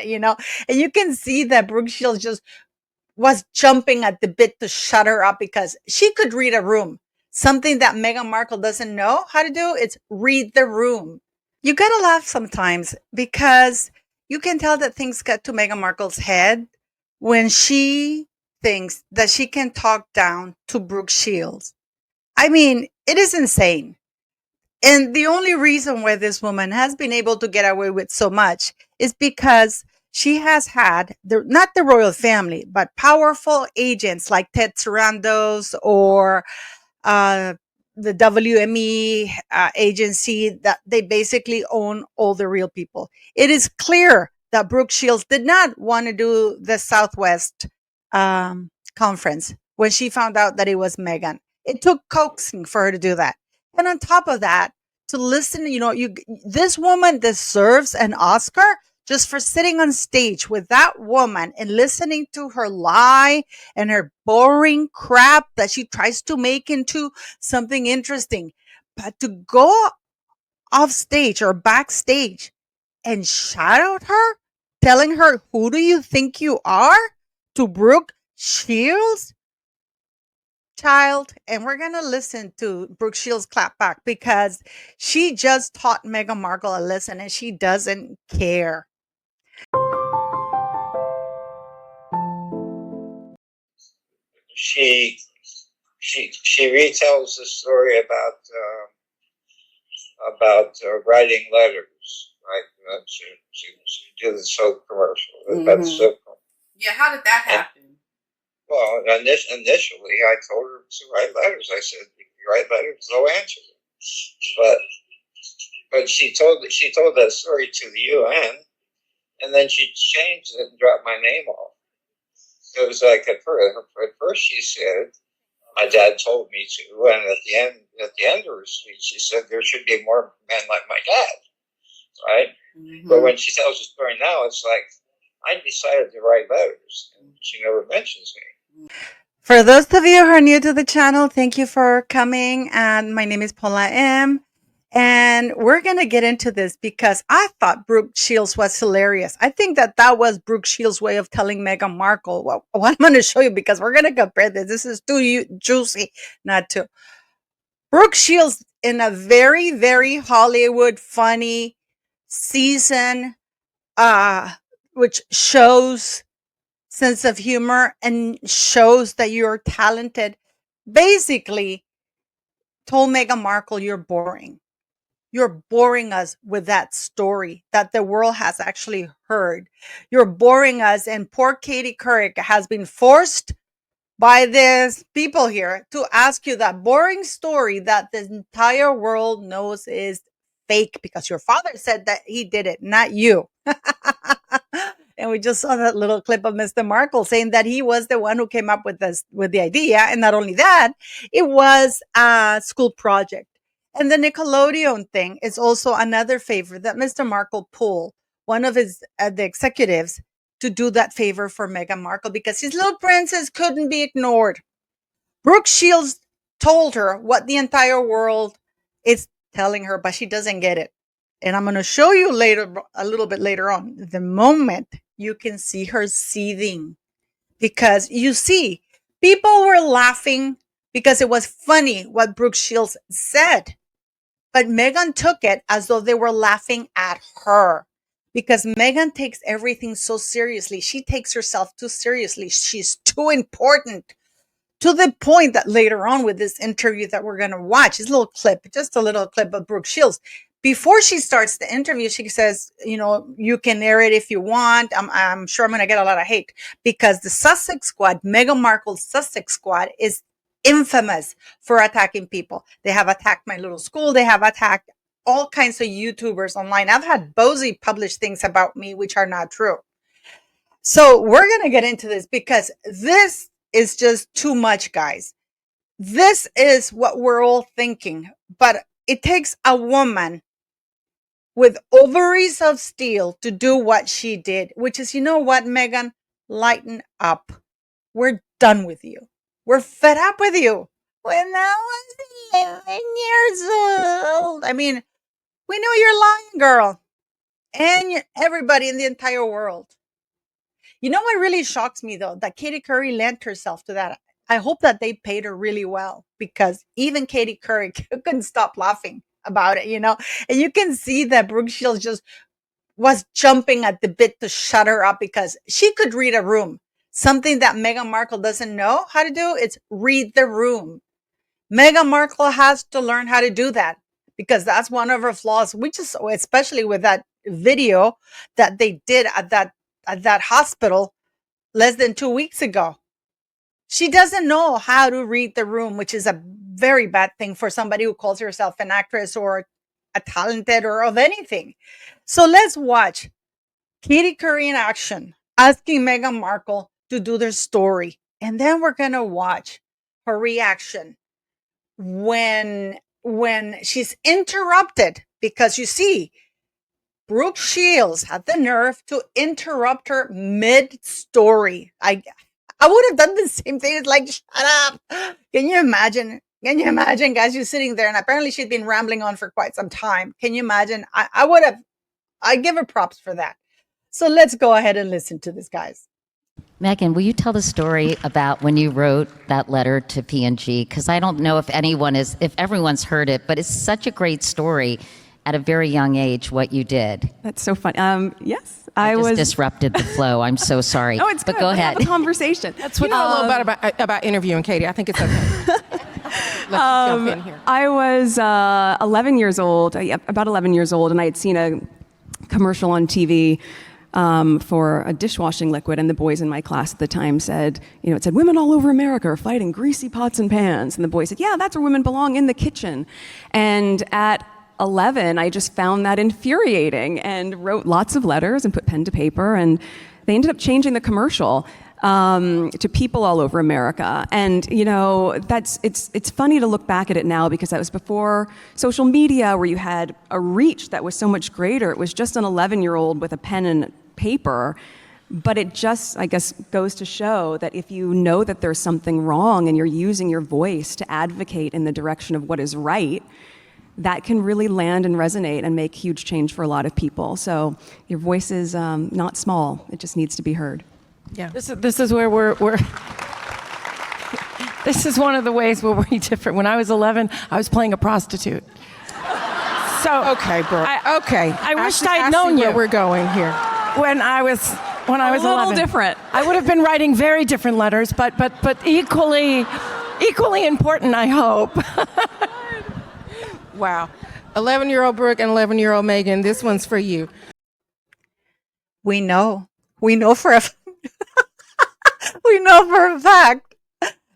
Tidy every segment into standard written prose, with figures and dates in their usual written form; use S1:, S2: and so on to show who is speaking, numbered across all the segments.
S1: it, and you can see that Brooke Shields just was jumping at the bit to shut her up because she could read a room. Something that Meghan Markle doesn't know how to do is read the room. You gotta laugh sometimes because you can tell that things get to Meghan Markle's head when she thinks that she can talk down to Brooke Shields. I mean, it is insane. And the only reason why this woman has been able to get away with so much is because she has had not the royal family, but powerful agents like Ted Sarandos or uh, the WME agency that they basically own all the real people. It is clear that Brooke Shields did not want to do the Southwest conference when she found out that it was Meghan. It took coaxing for her to do that. And on top of that, to listen, this woman deserves an Oscar just for sitting on stage with that woman and listening to her lie and her boring crap that she tries to make into something interesting. But to go off stage or backstage and shout out her, telling her, "Who do you think you are?" to Brooke Shields? Child, and we're going to listen to Brooke Shields clap back because she just taught Meghan Markle a lesson and she doesn't care.
S2: She retells the story about writing letters, right? She did the soap commercial. About the soap.
S3: Yeah, how did that happen?
S2: Well, initially, I told her to write letters. I said, "If you write letters, they'll answer them." But she told that story to the UN, and then she changed it and dropped my name off. It was like at first she said, "My dad told me to," and at the end of her speech, she said there should be more men like my dad, right? Mm-hmm. But when she tells the story now, it's like I decided to write letters, and she never mentions me.
S1: For those of you who are new to the channel, thank you for coming. And my name is Paula M. And we're going to get into this because I thought Brooke Shields was hilarious. I think that was Brooke Shields' way of telling Meghan Markle what I'm going to show you because we're going to compare this. This is too juicy not to. Brooke Shields in a very, very Hollywood funny season, which shows sense of humor and shows that you're talented, basically told Meghan Markle, "You're boring. You're boring us with that story that the world has actually heard. You're boring us." And poor Katie Couric has been forced by these people here to ask you that boring story that the entire world knows is fake because your father said that he did it, not you. And we just saw that little clip of Mr. Markle saying that he was the one who came up with the idea. And not only that, it was a school project. And the Nickelodeon thing is also another favor that Mr. Markle pulled, one of his the executives, to do that favor for Meghan Markle because his little princess couldn't be ignored. Brooke Shields told her what the entire world is telling her, but she doesn't get it. And I'm going to show you later, a little bit later on, the moment you can see her seething. Because you see, people were laughing because it was funny what Brooke Shields said. But Meghan took it as though they were laughing at her. Because Meghan takes everything so seriously. She takes herself too seriously. She's too important. To the point that later on with this interview that we're going to watch, this little clip, just a little clip of Brooke Shields. Before she starts the interview, she says, "You can narrate if you want. I'm sure I'm going to get a lot of hate." Because the Sussex Squad, Meghan Markle's Sussex Squad, is infamous for attacking people. They have attacked my little school. They have attacked all kinds of YouTubers online. I've had Bozy publish things about me which are not true. So we're going to get into this because this is just too much, guys. This is what we're all thinking. But it takes a woman with ovaries of steel to do what she did, which is, you know what, Meghan? Lighten up. We're done with you. We're fed up with you. When I was 11 years old. I mean, we know you're lying, girl. and everybody in the entire world. You know what really shocks me though? That Katie Curry lent herself to that. I hope that they paid her really well because even Katie Curry couldn't stop laughing about it, And you can see that Brooke Shields just was jumping at the bit to shut her up because she could read a room. Something that Meghan Markle doesn't know how to do is read the room. Meghan Markle has to learn how to do that because that's one of her flaws. We just, especially with that video that they did at that hospital less than 2 weeks ago. She doesn't know how to read the room, which is a very bad thing for somebody who calls herself an actress or a talented or of anything. So let's watch Katie Curry in action, asking Meghan Markle to do their story. And then we're going to watch her reaction when she's interrupted because you see Brooke Shields had the nerve to interrupt her mid-story. I would have done the same thing. It's like, shut up. Can you imagine? Can you imagine, guys? You're sitting there, and apparently she'd been rambling on for quite some time. Can you imagine? I give her props for that. So let's go ahead and listen to this, guys.
S4: Meghan, will you tell the story about when you wrote that letter to P&G? Because I don't know if everyone's heard it, but it's such a great story at a very young age, what you did.
S5: That's so fun. Yes,
S4: I just disrupted the flow. I'm so sorry.
S5: No, it's
S4: but
S5: good.
S4: Go
S5: Let's
S4: ahead.
S5: have a conversation.
S3: That's what I love about interviewing Katie. I think it's okay. Let's jump in here.
S5: I was 11 years old, about 11 years old, and I had seen a commercial on TV for a dishwashing liquid, and the boys in my class at the time said, it said, women all over America are fighting greasy pots and pans. And the boys said, yeah, that's where women belong, in the kitchen. And at 11, I just found that infuriating and wrote lots of letters and put pen to paper, and they ended up changing the commercial to people all over America. And it's funny to look back at it now because that was before social media, where you had a reach that was so much greater. It was just an 11-year-old with a pen and paper. But it just, I guess, goes to show that if you know that there's something wrong and you're using your voice to advocate in the direction of what is right, that can really land and resonate and make huge change for a lot of people. So your voice is not small. It just needs to be heard.
S3: Yeah, this is where we're this is one of the ways where we're different. When I was 11, I was playing a prostitute. So
S2: Okay, Brooke.
S3: I wished I'd known you.
S2: Where we're going here.
S3: When I was 11.
S5: A little different.
S3: I would have been writing very different letters, but equally important, I hope. Wow. 11-year-old Brooke and 11-year-old Meghan, this one's for you.
S1: We know for a we know for a fact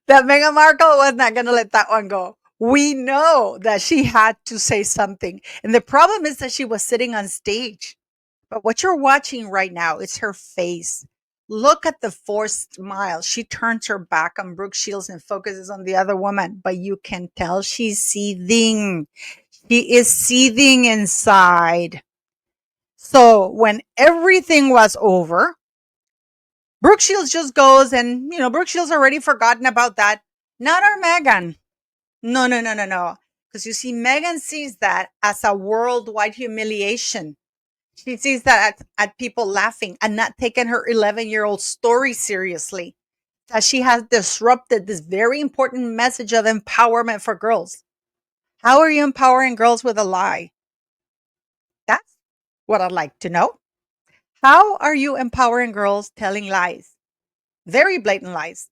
S1: that Meghan Markle was not going to let that one go. We know that she had to say something. And the problem is that she was sitting on stage. But what you're watching right now is her face. Look at the forced smile. She turns her back on Brooke Shields and focuses on the other woman. But you can tell she's seething. She is seething inside. So when everything was over, Brooke Shields just goes and, Brooke Shields already forgotten about that. Not our Meghan. No. Because you see, Meghan sees that as a worldwide humiliation. She sees that at people laughing and not taking her 11-year-old story seriously. That she has disrupted this very important message of empowerment for girls. How are you empowering girls with a lie? That's what I'd like to know. How are you empowering girls telling lies? Very blatant lies.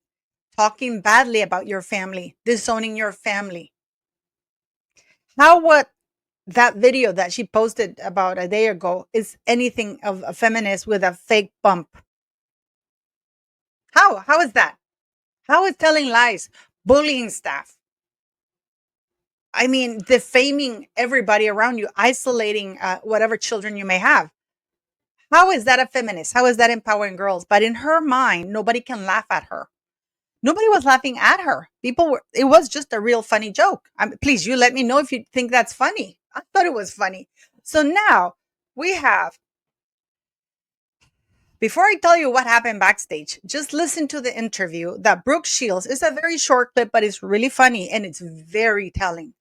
S1: Talking badly about your family, disowning your family. How what that video that she posted about a day ago is anything of a feminist with a fake bump? How is that? How is telling lies, bullying staff? I mean, defaming everybody around you, isolating whatever children you may have. How is that a feminist? How is that empowering girls? But in her mind, nobody can laugh at her. Nobody was laughing at her. It was just a real funny joke. Please, you let me know if you think that's funny. I thought it was funny. So now we have, before I tell you what happened backstage, just listen to the interview that Brooke Shields, is a very short clip, but it's really funny and it's very telling,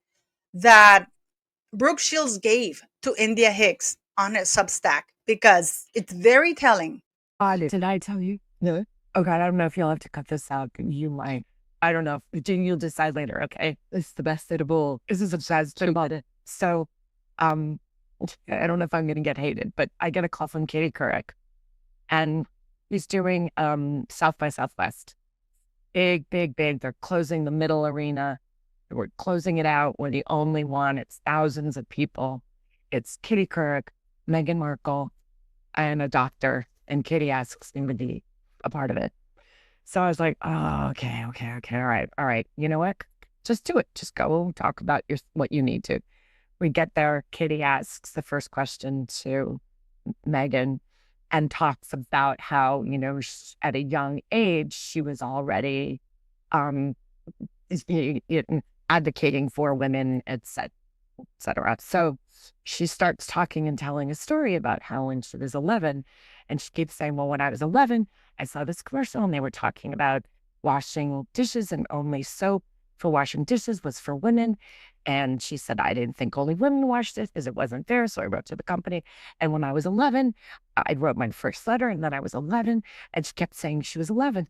S1: that Brooke Shields gave to India Hicks on a Substack. because it's very telling.
S3: Did I tell you? No. Okay, I don't know if you'll have to cut this out. You might. I don't know. You'll decide later, okay? This is the best suitable. This is a best suitable. So, I don't know if I'm going to get hated, but I get a call from Katie Couric, and he's doing South by Southwest. Big. They're closing the middle arena. We're closing it out. We're the only one. It's thousands of people. It's Katie Couric, Meghan Markle, and a doctor. And Katie asks me to be a part of it. So I was like, oh, okay. All right. You know what? Just do it. Just go talk about what you need to. We get there. Katie asks the first question to Meghan and talks about how, at a young age, she was already advocating for women, et cetera. So she starts talking and telling a story about how when she was 11, and she keeps saying, well, when I was 11, I saw this commercial and they were talking about washing dishes and only soap for washing dishes was for women. And she said, I didn't think only women washed it because it wasn't fair. So I wrote to the company. And when I was 11, I wrote my first letter, and then I was 11, and she kept saying she was 11.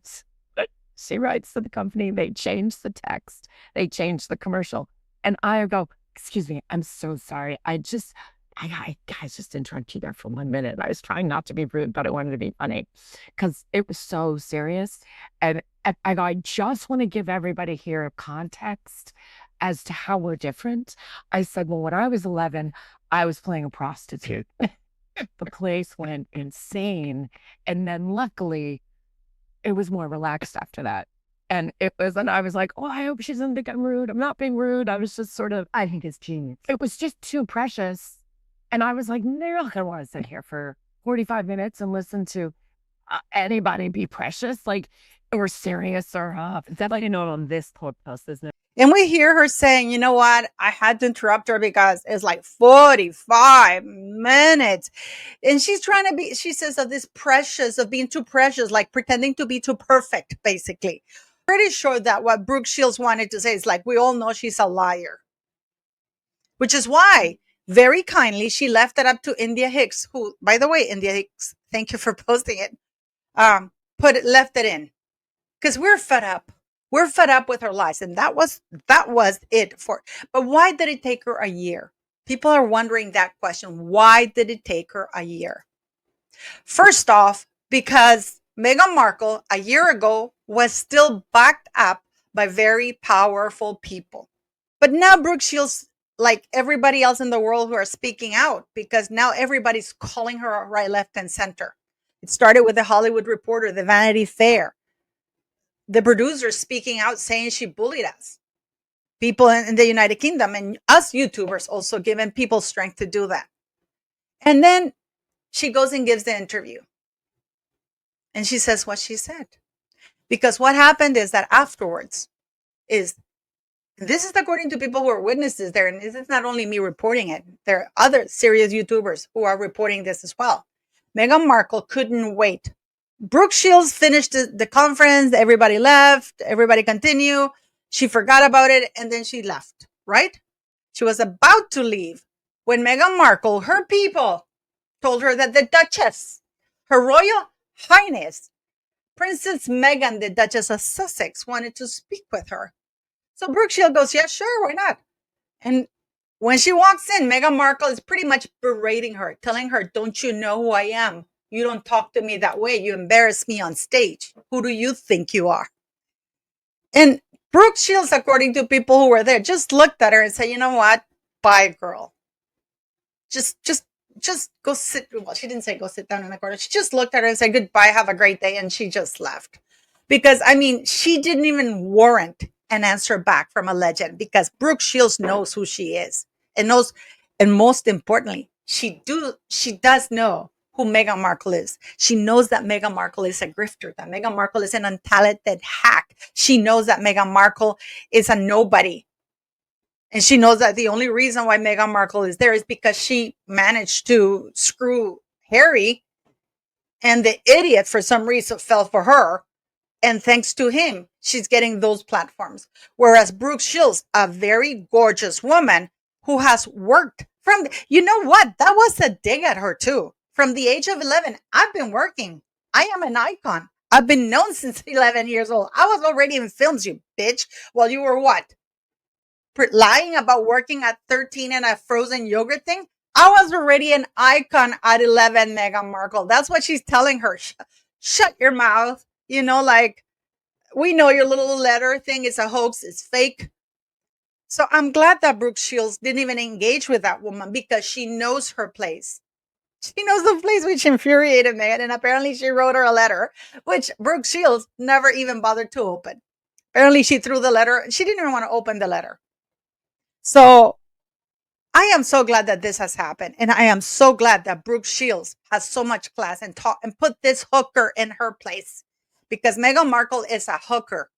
S3: But she writes to the company. They changed the text. They changed the commercial. And I go, excuse me, I'm so sorry. I guys just interrupt you there for 1 minute. I was trying not to be rude, but I wanted to be funny because it was so serious. And I just want to give everybody here a context as to how we're different. I said, well, when I was 11, I was playing a prostitute. The place went insane. And then luckily, it was more relaxed after that. And I was like, oh, I hope she doesn't think I'm rude. I'm not being rude. I was just I think it's genius. It was just too precious. And I was like, they're not going to want to sit here for 45 minutes and listen to anybody be precious, or serious or that on this podcast, isn't it?
S1: And we hear her saying, you know what? I had to interrupt her because it's like 45 minutes. And she's trying to she says, of this precious, of being too precious, like pretending to be too perfect, basically. Pretty sure that what Brooke Shields wanted to say is we all know she's a liar. Which is why, very kindly, she left it up to India Hicks, who, by the way, India Hicks, thank you for posting it, left it in. Because we're fed up. We're fed up with her lies. And that was it for. But why did it take her a year? People are wondering that question. Why did it take her a year? First off, because Meghan Markle a year ago was still backed up by very powerful people. But now Brooke Shields, like everybody else in the world who are speaking out, because now everybody's calling her right, left, and center. It started with the Hollywood Reporter, the Vanity Fair. The producers speaking out saying she bullied us. People in the United Kingdom and us YouTubers also giving people strength to do that. And then she goes and gives the interview. And she says what she said. Because what happened is that afterwards this is according to people who are witnesses there. And this is not only me reporting it. There are other serious YouTubers who are reporting this as well. Meghan Markle couldn't wait. Brooke Shields finished the conference. Everybody left. Everybody continued. She forgot about it. And then she left, right? She was about to leave when Meghan Markle, her people, told her that the Duchess, Her Royal Highness, Princess Meghan, the Duchess of Sussex, wanted to speak with her. So Brooke Shields goes, yeah, sure, why not? And when she walks in, Meghan Markle is pretty much berating her, telling her, don't you know who I am? You don't talk to me that way. You embarrass me on stage. Who do you think you are? And Brooke Shields, according to people who were there, just looked at her and said, you know what? Bye, girl. Just go sit. Well, she didn't say go sit down in the corner. She just looked at her and said, goodbye, have a great day. And she just left. Because, she didn't even warrant an answer back from a legend, because Brooke Shields knows who she is and knows, and most importantly, she does know who Meghan Markle is. She knows that Meghan Markle is a grifter, that Meghan Markle is an untalented hack. She knows that Meghan Markle is a nobody. And she knows that the only reason why Meghan Markle is there is because she managed to screw Harry, and the idiot for some reason fell for her. And thanks to him, she's getting those platforms. Whereas Brooke Shields, a very gorgeous woman who has worked you know what? That was a dig at her too. From the age of 11, I've been working. I am an icon. I've been known since 11 years old. I was already in films, you bitch. Well, you were what? Lying about working at 13 and a frozen yogurt thing? I was already an icon at 11, Meghan Markle. That's what she's telling her. Shut your mouth. Like, we know your little letter thing is a hoax, it's fake. So I'm glad that Brooke Shields didn't even engage with that woman because she knows her place. She knows the place, which infuriated me. And apparently she wrote her a letter, which Brooke Shields never even bothered to open. Apparently she threw the letter. She didn't even want to open the letter. So I am so glad that this has happened. And I am so glad that Brooke Shields has so much class and put this hooker in her place, because Meghan Markle is a hooker.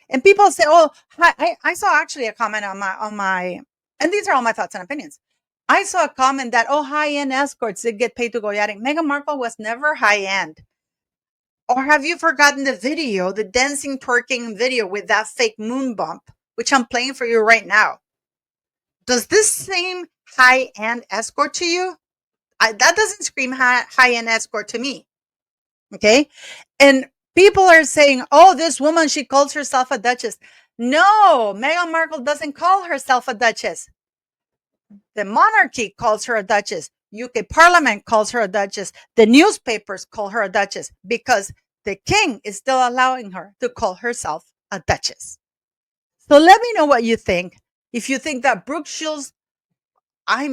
S1: And people say, oh, I saw actually a comment on my, and these are all my thoughts and opinions. I saw a comment that, oh, high-end escorts did get paid to go yachting. Meghan Markle was never high-end. Or have you forgotten the video, the dancing, twerking video with that fake moon bump, which I'm playing for you right now? Does this seem high-end escort to you? That doesn't scream high-end escort to me. Okay? And people are saying, oh, this woman, she calls herself a duchess. No, Meghan Markle doesn't call herself a duchess. The monarchy calls her a duchess. UK Parliament calls her a duchess. The newspapers call her a duchess because the king is still allowing her to call herself a duchess. So let me know what you think. If you think that Brooke Shields, I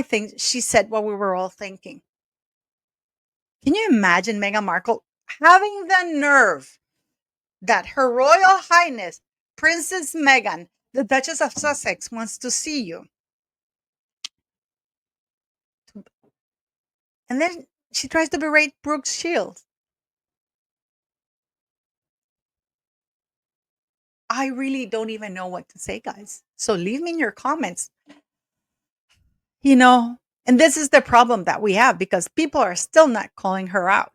S1: think she said what we were all thinking. Can you imagine Meghan Markle having the nerve that Her Royal Highness Princess Meghan, the Duchess of Sussex, wants to see you? And then she tries to berate Brooke Shields. I really don't even know what to say, guys. So leave me in your comments. And this is the problem that we have, because people are still not calling her out.